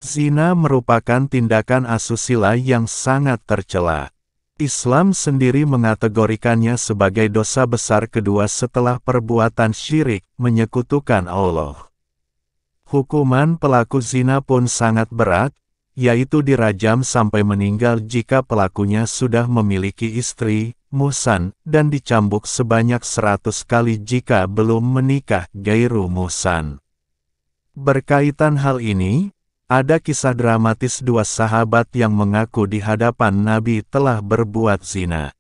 Zina merupakan tindakan asusila yang sangat tercela. Islam sendiri mengategorikannya sebagai dosa besar kedua setelah perbuatan syirik, menyekutukan Allah. Hukuman pelaku zina pun sangat berat, yaitu dirajam sampai meninggal jika pelakunya sudah memiliki istri, muhsan, dan dicambuk sebanyak 100 kali jika belum menikah gairu muhsan. Berkaitan hal ini, ada kisah dramatis dua sahabat yang mengaku di hadapan Nabi telah berbuat zina.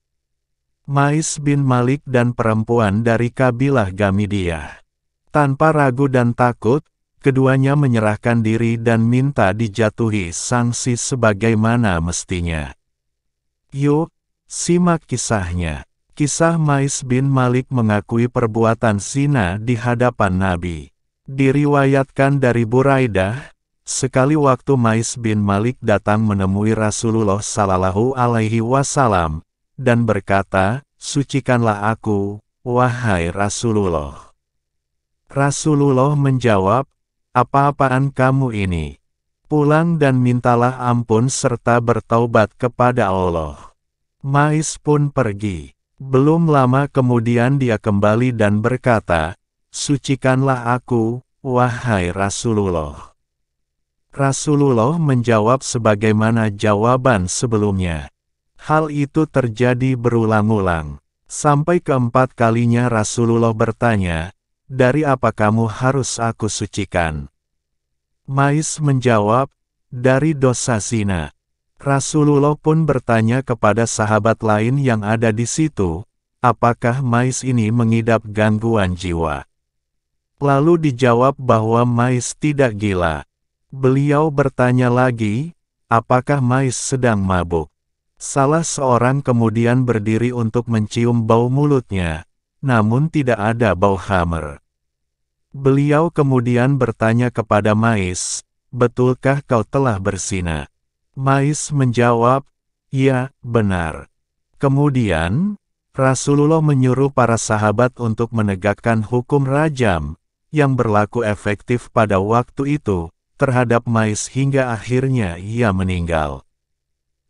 Mais bin Malik dan perempuan dari kabilah Gamidiyah. Tanpa ragu dan takut, keduanya menyerahkan diri dan minta dijatuhi sanksi sebagaimana mestinya. Yuk, simak kisahnya. Kisah Mais bin Malik mengakui perbuatan zina di hadapan Nabi. Diriwayatkan dari Buraidah, sekali waktu Mais bin Malik datang menemui Rasulullah Sallallahu Alaihi Wasallam, dan berkata, "Sucikanlah aku, wahai Rasulullah." Rasulullah menjawab, "Apa-apaan kamu ini? Pulang dan mintalah ampun serta bertaubat kepada Allah." Mais pun pergi. Belum lama kemudian dia kembali dan berkata, "Sucikanlah aku, wahai Rasulullah." Rasulullah menjawab sebagaimana jawaban sebelumnya. Hal itu terjadi berulang-ulang. Sampai keempat kalinya Rasulullah bertanya, "Dari apa kamu harus aku sucikan?" Mais menjawab, "Dari dosa zina." Rasulullah pun bertanya kepada sahabat lain yang ada di situ, apakah Mais ini mengidap gangguan jiwa. Lalu dijawab bahwa Mais tidak gila. Beliau bertanya lagi, apakah Mais sedang mabuk? Salah seorang kemudian berdiri untuk mencium bau mulutnya, namun tidak ada bau khamr. Beliau kemudian bertanya kepada Mais, "Betulkah kau telah berzina?" Mais menjawab, "Ya, benar." Kemudian, Rasulullah menyuruh para sahabat untuk menegakkan hukum rajam, yang berlaku efektif pada waktu itu, terhadap Mais hingga akhirnya ia meninggal.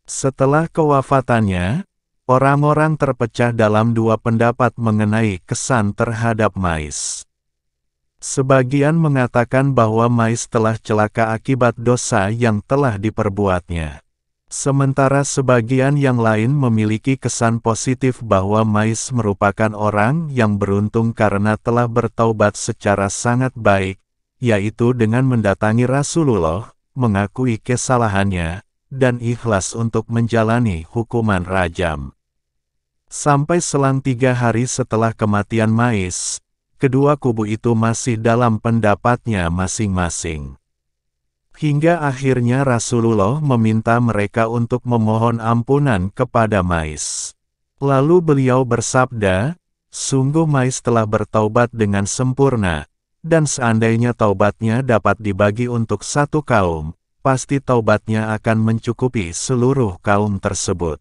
Setelah kewafatannya, orang-orang terpecah dalam dua pendapat mengenai kesan terhadap Mais. Sebagian mengatakan bahwa Mais telah celaka akibat dosa yang telah diperbuatnya. Sementara sebagian yang lain memiliki kesan positif bahwa Mais merupakan orang yang beruntung karena telah bertaubat secara sangat baik, yaitu dengan mendatangi Rasulullah, mengakui kesalahannya, dan ikhlas untuk menjalani hukuman rajam. Sampai selang 3 hari setelah kematian Mais, kedua kubu itu masih dalam pendapatnya masing-masing. Hingga akhirnya Rasulullah meminta mereka untuk memohon ampunan kepada Mais. Lalu beliau bersabda, "Sungguh Mais telah bertaubat dengan sempurna, dan seandainya taubatnya dapat dibagi untuk satu kaum, pasti taubatnya akan mencukupi seluruh kaum tersebut."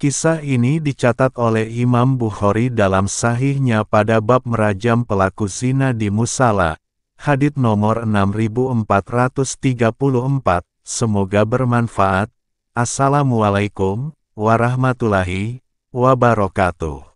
Kisah ini dicatat oleh Imam Bukhari dalam sahihnya pada bab merajam pelaku zina di musala, hadits nomor 6434. Semoga bermanfaat. Assalamualaikum warahmatullahi wabarakatuh.